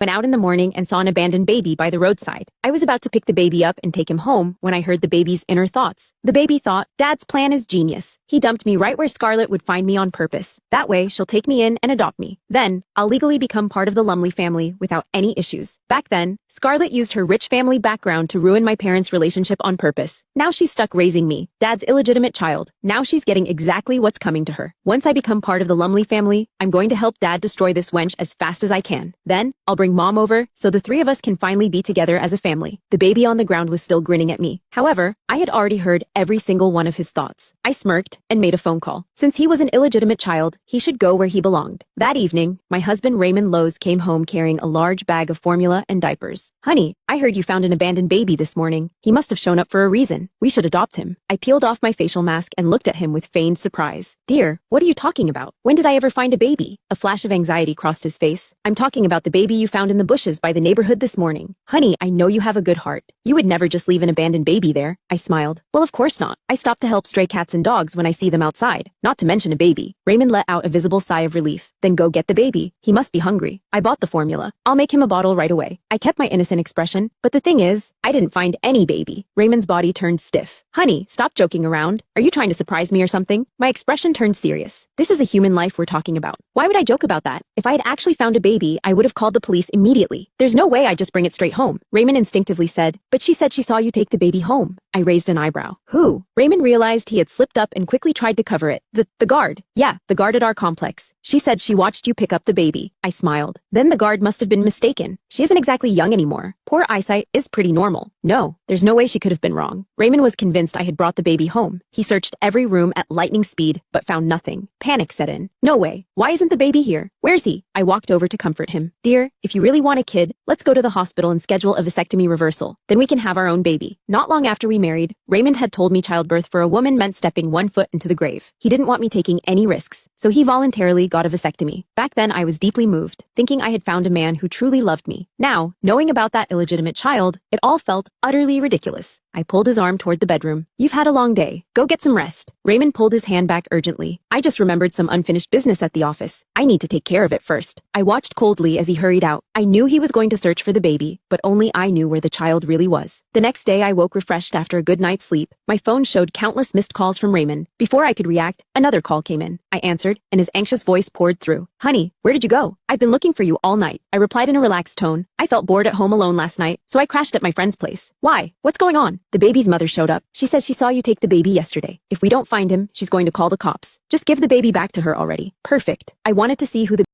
went out in the morning and saw an abandoned baby by the roadside. I was about to pick the baby up and take him home when I heard the baby's inner thoughts. The baby thought, Dad's plan is genius. He dumped me right where Scarlett would find me on purpose. That way, she'll take me in and adopt me. Then, I'll legally become part of the Lumley family without any issues. Back then, Scarlett used her rich family background to ruin my parents' relationship on purpose. Now she's stuck raising me, Dad's illegitimate child. Now she's getting exactly what's coming to her. Once I become part of the Lumley family, I'm going to help Dad destroy this wench as fast as I can. Then, I'll bring Mom over, so the three of us can finally be together as a family. The baby on the ground was still grinning at me. However, I had already heard every single one of his thoughts. I smirked and made a phone call. Since he was an illegitimate child, he should go where he belonged. That evening, my husband Raymond Lowe's came home carrying a large bag of formula and diapers. Honey, I heard you found an abandoned baby this morning. He must have shown up for a reason. We should adopt him. I peeled off my facial mask and looked at him with feigned surprise. Dear, what are you talking about? When did I ever find a baby? A flash of anxiety crossed his face. I'm talking about the baby you found in the bushes by the neighborhood this morning. Honey, I know you have a good heart. You would never just leave an abandoned baby there. I smiled. Well, of course not. I stop to help stray cats and dogs when I see them outside. Not to mention a baby. Raymond let out a visible sigh of relief. Then go get the baby. He must be hungry. I bought the formula. I'll make him a bottle right away. I kept my innocent expression, but the thing is, I didn't find any baby. Raymond's body turned stiff. Honey, stop joking around. Are you trying to surprise me or something? My expression turned serious. This is a human life we're talking about. Why would I joke about that? If I had actually found a baby, I would have called the police immediately. There's no way I'd just bring it straight home. Raymond instinctively said, but she said she saw you take the baby home. I raised an eyebrow. Who? Raymond realized he had slipped up and quickly tried to cover it. The guard. Yeah, the guard at our complex. She said she watched you pick up the baby. I smiled. Then the guard must have been mistaken. She isn't exactly young anymore. Poor eyesight is pretty normal. No, there's no way she could have been wrong. Raymond was convinced I had brought the baby home. He searched every room at lightning speed, but found nothing. Panic set in. No way. Why isn't the baby here? Where's he? I walked over to comfort him. Dear, if you really want a kid, let's go to the hospital and schedule a vasectomy reversal. Then we can have our own baby. Not long after we married, Raymond had told me childbirth for a woman meant stepping 1 foot into the grave. He didn't want me taking any risks, so he voluntarily got a vasectomy. Back then I was deeply moved, thinking I had found a man who truly loved me. Now, knowing about that illegitimate child, it all felt utterly ridiculous. I pulled his arm toward the bedroom. You've had a long day. Go get some rest. Raymond pulled his hand back urgently. I just remembered some unfinished business at the office. I need to take care of it first. I watched coldly as he hurried out. I knew he was going to search for the baby, but only I knew where the child really was. The next day I woke refreshed after a good night's sleep. My phone showed countless missed calls from Raymond. Before I could react, another call came in. I answered, and his anxious voice poured through. Honey, where did you go? I've been looking for you all night. I replied in a relaxed tone. I felt bored at home alone last night, so I crashed at my friend's place. Why? What's going on? The baby's mother showed up. She says she saw you take the baby yesterday. If we don't find him, she's going to call the cops. Just give the baby back to her already. Perfect. I wanted to see who the